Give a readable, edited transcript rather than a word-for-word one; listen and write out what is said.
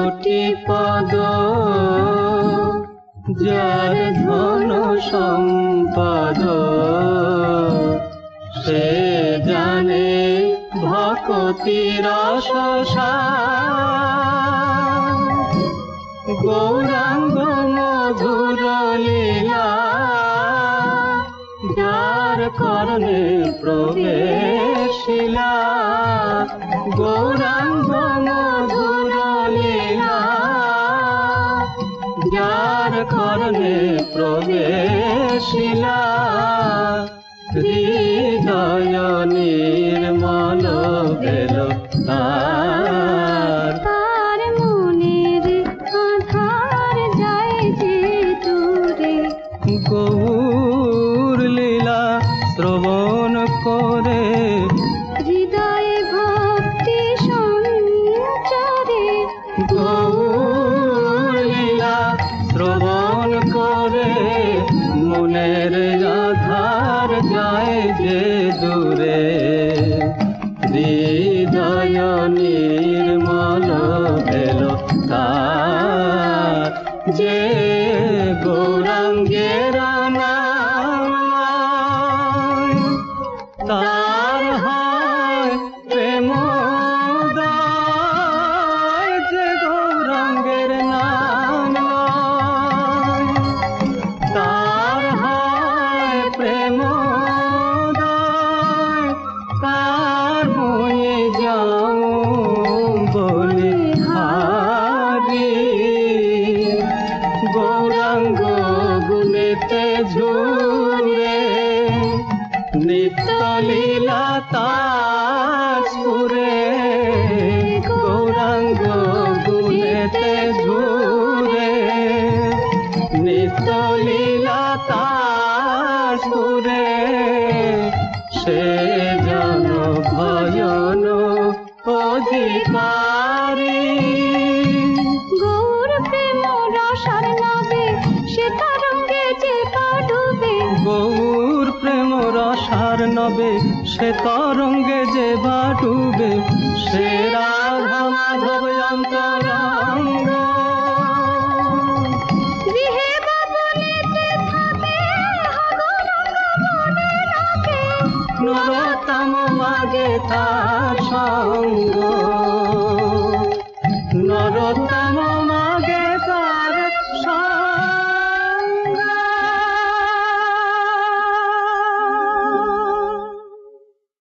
কোটি পদ যার ধন সম্পদ সে জানে ভকতির রসসার। গৌরাঙ্গ মধুর লীলা যার করণে প্রবেশিলা। গৌরাঙ্গ মধুর লীলা যার করণে প্রবেশিলা। হৃদয় নির্মল বেল তার, তার মনের আধার যায় যে দূরে। গৌর লীলা শ্রবণ করে হৃদয়ে ভক্তি সঞ্চারে। গৌর লীলা শ্রবণ করে মনের আধার যায় যে দূরে। হৃদয় নির্মল বেল তার, যে গৌরাঙ্গের নাম তার হয় প্রেমোদয়। যে গৌরাঙ্গের নাম তার হয় প্রেমোদয়। তার বয়ে যাও বলে হারি। গৌরাঙ্গ গুণেতে ঝুরে নিত্য লীলা তার সুরে। গৌরাঙ্গ গুণেতে ঝুরে নিত্য লীলা তার সুরে। সে জন ভজন অধিকারী। গৌর প্রেম রসার নবে সে তরঙ্গে যে পা ডুবে। গৌর প্রেম রসার নবে সে তরঙ্গে যে বা ডুবে। সে রাধা মাধব অন্তরঙ্গ গৃহে বা বনেতে থাকে, গৌরাঙ্গ মনে রাখে। নরোত্তম মাগে তার সঙ্গ। নরোত্তম